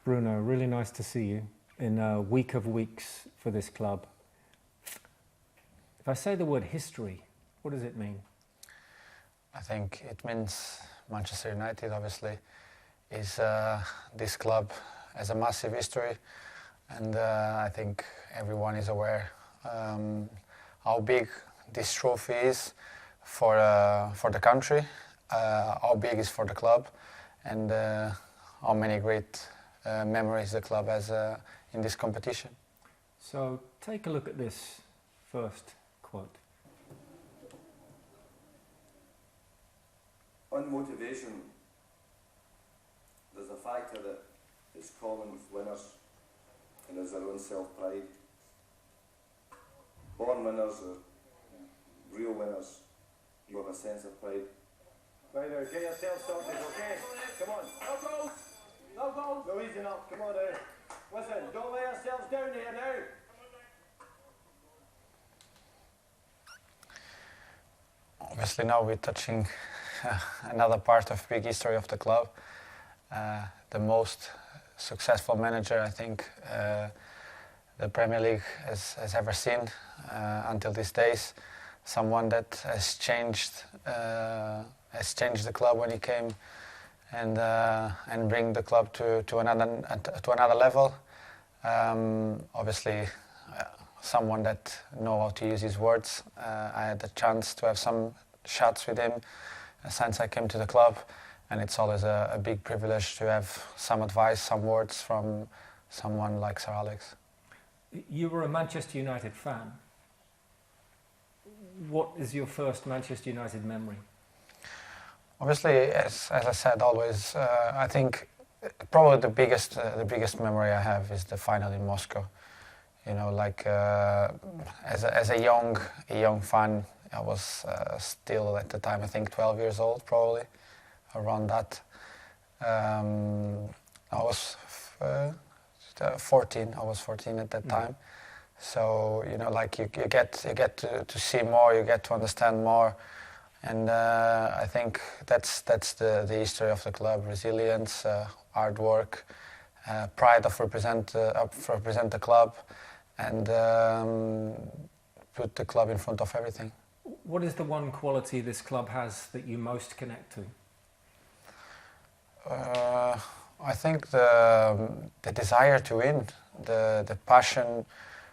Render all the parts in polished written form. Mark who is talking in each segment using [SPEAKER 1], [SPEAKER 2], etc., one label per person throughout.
[SPEAKER 1] Bruno, really nice to see you in a week of weeks for this club. If I say the word history, what does it mean?
[SPEAKER 2] I think it means Manchester United, obviously, is this club has a massive history, and I think everyone is aware how big this trophy is for the country, how big it is for the club, and how many great memories the club has in this competition.
[SPEAKER 1] So take a look at this first quote.
[SPEAKER 3] On motivation, there's a factor that is common with winners, and is their own self-pride. Born winners are real winners with a sense of pride. Right now, get yourself sorted, okay? Come on. No goals! No goals! No, easy enough, come on now. Listen, don't let yourselves down here now.
[SPEAKER 2] Obviously now we're touching another part of big history of the club. The most successful manager I think the Premier League has ever seen until these days. Someone that has changed the club when he came and bring the club to another level. Obviously, someone that know how to use his words. I had the chance to have some chats with him since I came to the club, and it's always a big privilege to have some advice, some words from someone like Sir Alex.
[SPEAKER 1] You were a Manchester United fan. What is your first Manchester United memory?
[SPEAKER 2] Obviously, as I said, always, I think probably the biggest memory I have is the final in Moscow. You know, like as a young fan, I was still at the time I think 12 years old, probably around that. I was 14. I was 14 at that time. So you know, like you get to see more, you get to understand more, and I think that's the history of the club: resilience, hard work, pride of represent the club, and put the club in front of everything.
[SPEAKER 1] What is the one quality this club has that you most connect to?
[SPEAKER 2] I think the desire to win, the passion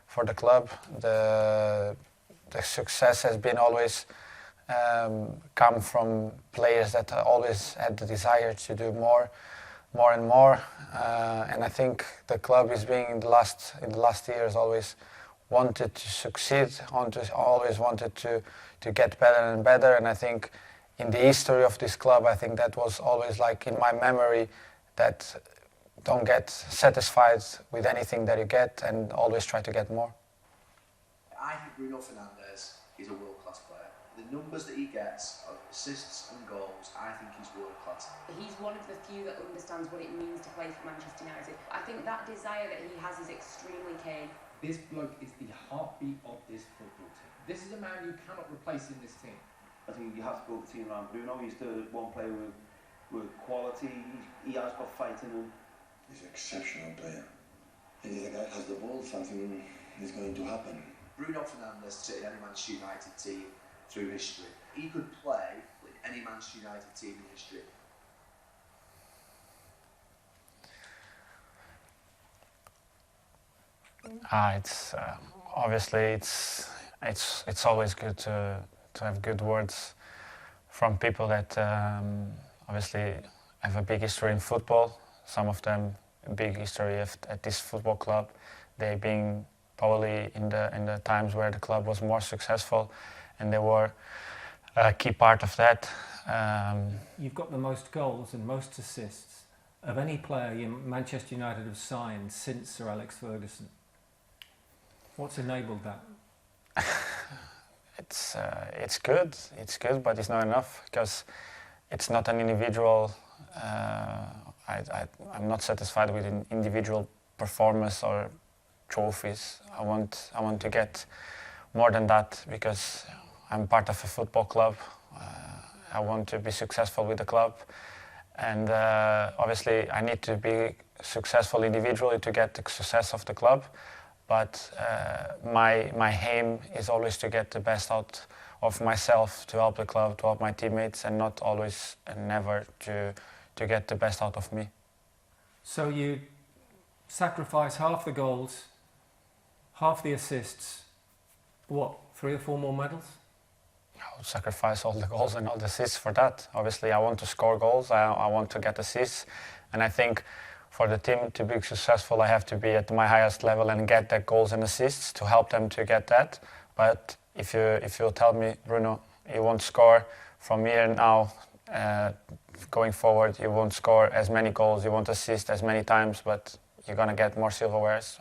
[SPEAKER 2] for the club, the success has been always come from players that always had the desire to do more and more. And I think the club is being in the last years always wanted to succeed, always wanted to get better and better. And I think in the history of this club, I think that was always like in my memory, that don't get satisfied with anything that you get and always try to get more.
[SPEAKER 4] I think Bruno Fernandes is a world-class player. The numbers that he gets of assists and goals, I think he's world-class.
[SPEAKER 5] He's one of the few that understands what it means to play for Manchester United. I think that desire that he has is extremely key.
[SPEAKER 6] This bloke is the heartbeat of this football team. This is a man you cannot replace in this team.
[SPEAKER 3] I think you have to build the team around Bruno. He's the one player with quality. He has got fight in him.
[SPEAKER 7] He's an exceptional player. And if the guy has the ball, something is going to happen.
[SPEAKER 4] Bruno Fernandes to any Manchester United team through history. He could play with any Manchester United team in history.
[SPEAKER 2] It's obviously it's always good to have good words from people that obviously have a big history in football. Some of them a big history at this football club. They being probably in the times where the club was more successful, and they were a key part of that.
[SPEAKER 1] You've got the most goals and most assists of any player Manchester United have signed since Sir Alex Ferguson. What's enabled that?
[SPEAKER 2] It's good, but it's not enough, because it's not an individual. I'm not satisfied with an individual performance or trophies. I want to get more than that, because I'm part of a football club. I want to be successful with the club, and obviously I need to be successful individually to get the success of the club, but my aim is always to get the best out of myself, to help the club, to help my teammates, and not always and never to get the best out of me.
[SPEAKER 1] So you sacrifice half the goals, half the assists, what, 3 or 4 more medals?
[SPEAKER 2] I would sacrifice all the goals and all the assists for that. Obviously, I want to score goals, I want to get assists, and I think for the team to be successful, I have to be at my highest level and get the goals and assists to help them to get that. But if you tell me, Bruno, you won't score from here now, going forward, you won't score as many goals, you won't assist as many times, but you're going to get more silverwares,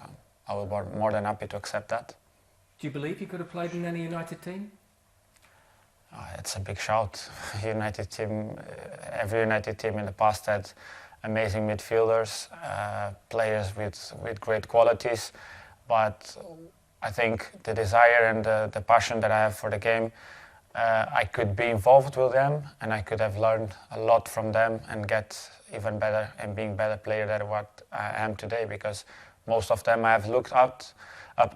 [SPEAKER 2] I will be more than happy to accept that.
[SPEAKER 1] Do you believe you could have played in any United team?
[SPEAKER 2] It's a big shout. United team, every United team in the past had amazing midfielders, players with great qualities, but I think the desire and the passion that I have for the game, I could be involved with them and I could have learned a lot from them and get even better and being better player than what I am today, because most of them I have looked up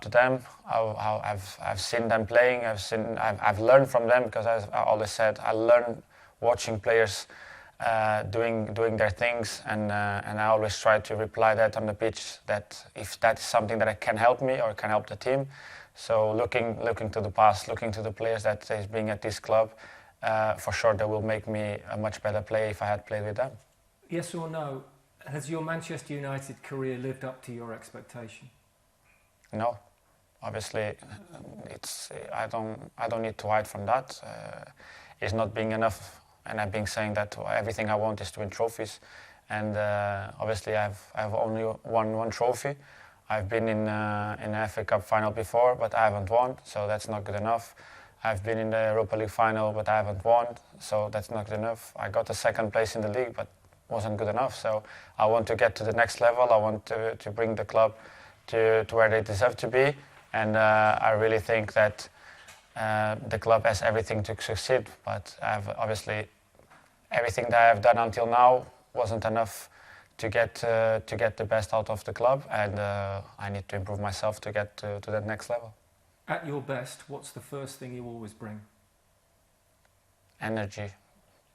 [SPEAKER 2] to them. I've seen them playing. I've learned from them, because as I always said, I learn watching players doing their things, and I always try to reply that on the pitch, that if that is something that can help me or can help the team. So looking to the past, looking to the players that is being at this club, for sure that will make me a much better player if I had played with them.
[SPEAKER 1] Yes or no, has your Manchester United career lived up to your expectation?
[SPEAKER 2] No, obviously, I don't need to hide from that. It's not being enough, and I've been saying that everything I want is to win trophies, and obviously I've only won 1 trophy. I've been in the FA Cup final before, but I haven't won, so that's not good enough. I've been in the Europa League final, but I haven't won, so that's not good enough. I got the 2nd place in the league, but wasn't good enough. So I want to get to the next level. I want to bring the club to where they deserve to be, and I really think that the club has everything to succeed, but obviously everything that I have done until now wasn't enough to get the best out of the club, and I need to improve myself to get to that next level.
[SPEAKER 1] At your best, what's the first thing you always bring?
[SPEAKER 2] Energy,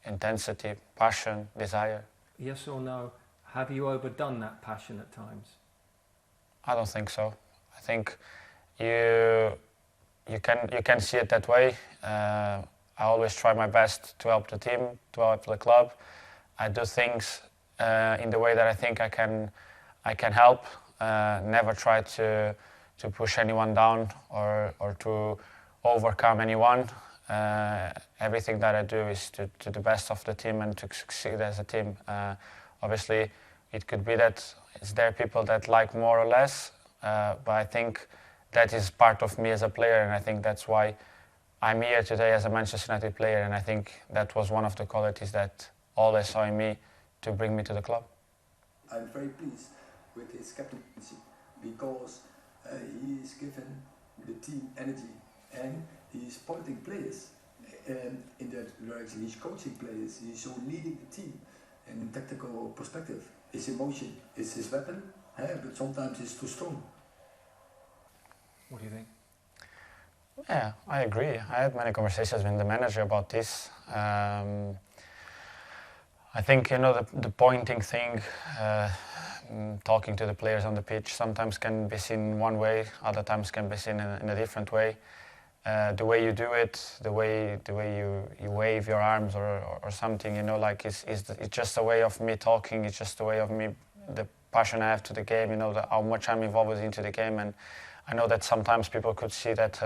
[SPEAKER 2] intensity, passion, desire.
[SPEAKER 1] Yes or no, have you overdone that passion at times?
[SPEAKER 2] I don't think so. I think you can see it that way. I always try my best to help the team, to help the club. I do things in the way that I think I can help. Never try to push anyone down or to overcome anyone. Everything that I do is to the best of the team and to succeed as a team. Obviously, it could be that there are people that like more or less, but I think that is part of me as a player, and I think that's why I'm here today as a Manchester United player, and I think that was one of the qualities that Ole saw in me to bring me to the club.
[SPEAKER 8] I'm very pleased with his captaincy, because he is giving the team energy, and he's pointing players in that direction. He's coaching players, he's so leading the team in tactical perspective. His emotion is his weapon, but sometimes it's too strong.
[SPEAKER 1] What do you think?
[SPEAKER 2] Yeah, I agree. I had many conversations with the manager about this. I think, the pointing thing, talking to the players on the pitch sometimes can be seen one way, other times can be seen in a different way. The way you do it, the way you wave your arms or something, it's just a way of me talking. It's just a way of me, the passion I have to the game. How much I'm involved into the game, and I know that sometimes people could see that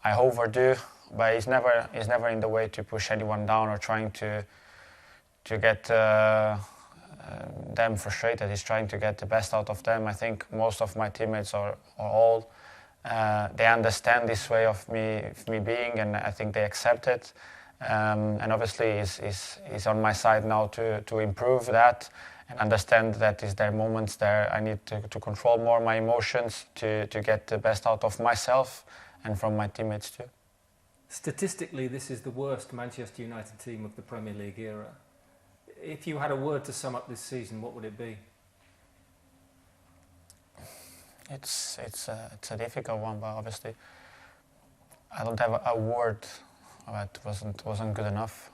[SPEAKER 2] I overdo, but it's never in the way to push anyone down or trying to get them frustrated. He's trying to get the best out of them. I think most of my teammates are all. They understand this way of me being, and I think they accept it. And obviously, he's on my side now to improve that and understand that is there moments there I need to control more my emotions to get the best out of myself and from my teammates too.
[SPEAKER 1] Statistically, this is the worst Manchester United team of the Premier League era. If you had a word to sum up this season, what would it be?
[SPEAKER 2] It's a difficult one, but obviously I don't have a word that wasn't good enough.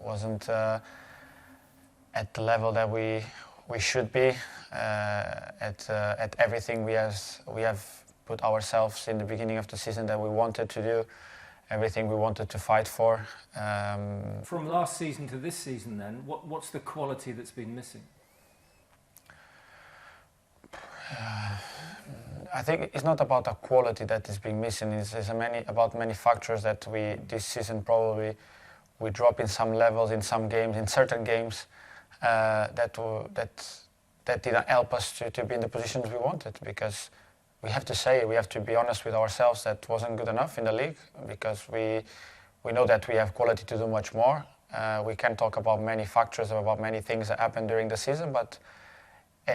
[SPEAKER 2] Wasn't at the level that we should be. At everything we have put ourselves in the beginning of the season that we wanted to do, everything we wanted to fight for.
[SPEAKER 1] From last season to this season, then, what's the quality that's been missing?
[SPEAKER 2] I think it's not about the quality that is being missing. It's about many factors that this season probably we drop in some levels, in some games, in certain games that didn't help us to be in the positions we wanted, because we have to be honest with ourselves, that wasn't good enough in the league, because we know that we have quality to do much more. We can talk about many factors, about many things that happened during the season, but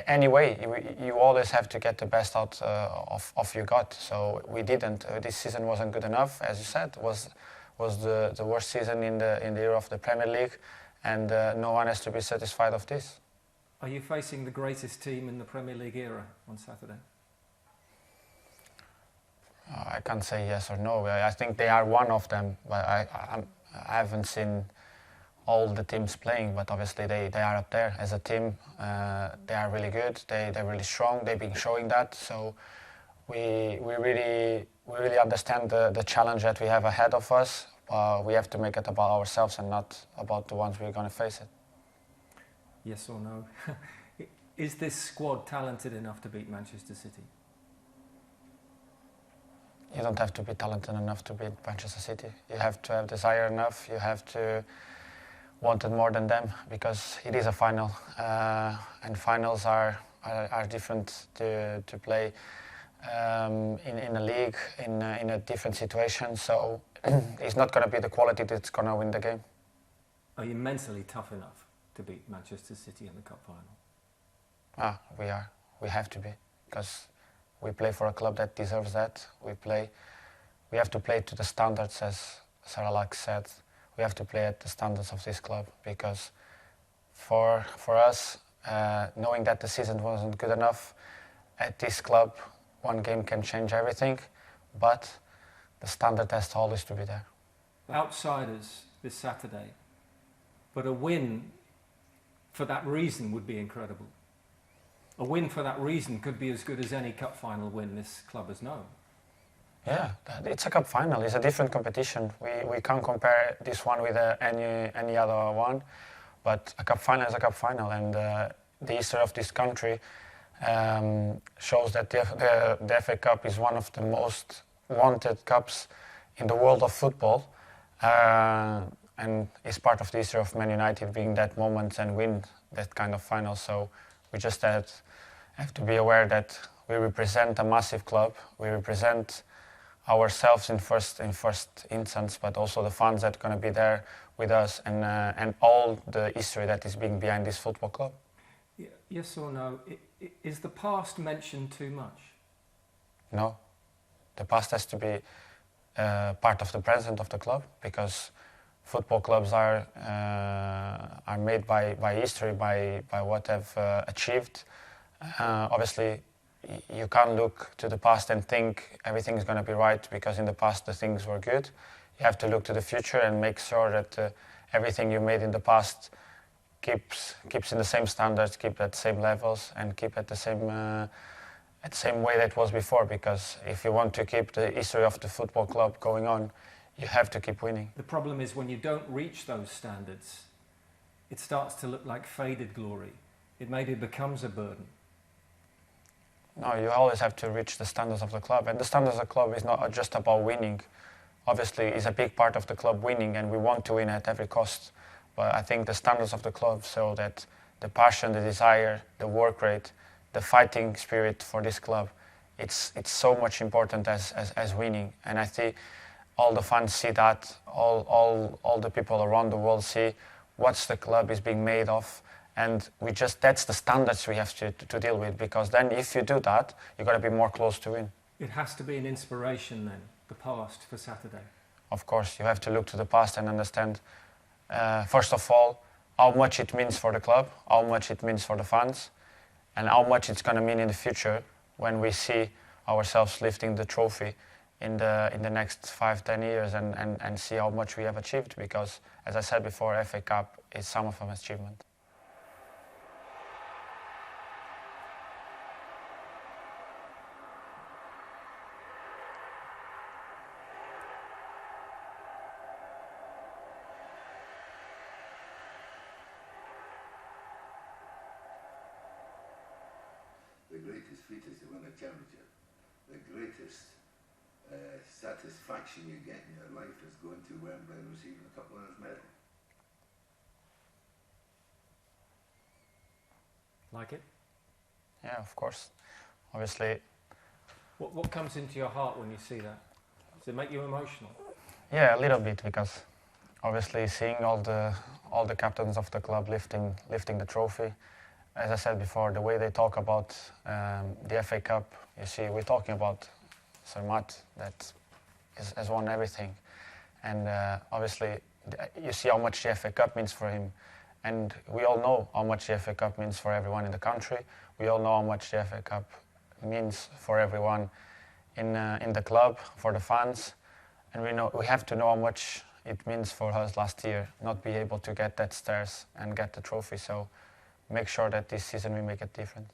[SPEAKER 2] anyway, you always have to get the best out of your gut. So we didn't. This season wasn't good enough, as you said. Was the worst season in the era of the Premier League, and no one has to be satisfied of this.
[SPEAKER 1] Are you facing the greatest team in the Premier League era on Saturday?
[SPEAKER 2] I can't say yes or no. I think they are one of them, but I haven't seen all the teams playing, but obviously they are up there as a team. They are really good. They're really strong. They've been showing that. So we really understand the challenge that we have ahead of us. We have to make it about ourselves and not about the ones we're going to face it.
[SPEAKER 1] Yes or no? Is this squad talented enough to beat Manchester City?
[SPEAKER 2] You don't have to be talented enough to beat Manchester City. You have to have desire enough. You have to want it more than them, because it is a final, and finals are different to play in a league in a different situation. So it's not going to be the quality that's going to win the game.
[SPEAKER 1] Are you mentally tough enough to beat Manchester City in the cup final?
[SPEAKER 2] We are. We have to be, because we play for a club that deserves that. We have to play to the standards, as Sir Alex said. We have to play at the standards of this club, because for us, knowing that the season wasn't good enough at this club, one game can change everything, but the standard has to always to be there.
[SPEAKER 1] Outsiders this Saturday, but a win for that reason would be incredible. A win for that reason could be as good as any cup final win this club has known.
[SPEAKER 2] Yeah, it's a cup final. It's a different competition. We can't compare this one with any other one, but a cup final is a cup final, and the history of this country shows that the FA Cup is one of the most wanted cups in the world of football, and is part of the history of Man United being that moment and win that kind of final. So we just have to be aware that we represent a massive club. We represent ourselves in first instance, but also the fans that are going to be there with us, and all the history that is being behind this football club.
[SPEAKER 1] Yes or no? Is the past mentioned too much?
[SPEAKER 2] No, the past has to be part of the present of the club, because football clubs are made by history, by what they've achieved. Obviously, you can't look to the past and think everything is going to be right, because in the past the things were good. You have to look to the future and make sure that everything you made in the past keeps in the same standards, keep at the same levels, and keep at the same way that it was before. Because if you want to keep the history of the football club going on, you have to keep winning.
[SPEAKER 1] The problem is when you don't reach those standards, it starts to look like faded glory. It maybe becomes a burden.
[SPEAKER 2] No, you always have to reach the standards of the club, and the standards of the club is not just about winning. Obviously, it's a big part of the club winning, and we want to win at every cost. But I think the standards of the club show that the passion, the desire, the work rate, the fighting spirit for this club, it's so much important as winning. And I think all the fans see that, all the people around the world see what the club is being made of. And that's the standards we have to deal with, because then if you do that, you're going to be more close to win.
[SPEAKER 1] It has to be an inspiration then, the past for Saturday.
[SPEAKER 2] Of course, you have to look to the past and understand, first of all, how much it means for the club, how much it means for the fans, and how much it's going to mean in the future when we see ourselves lifting the trophy in the next 5-10 years and see how much we have achieved, because as I said before, FA Cup is some of an achievement.
[SPEAKER 7] The greatest feat is to win a championship. The greatest satisfaction you get in your life is going to Wembley and receiving a Cup Winners' medal.
[SPEAKER 1] Like it?
[SPEAKER 2] Yeah, of course. Obviously,
[SPEAKER 1] What comes into your heart when you see that? Does it make you emotional?
[SPEAKER 2] yeah, a little bit, because obviously seeing all the captains of the club lifting the trophy. As I said before, the way they talk about the FA Cup, you see, we're talking about Sir Matt that has won everything, and obviously you see how much the FA Cup means for him, and we all know how much the FA Cup means for everyone in the country. We all know how much the FA Cup means for everyone in the club, for the fans, and we have to know how much it means for us last year not be able to get that stairs and get the trophy. So make sure that this season we make it different.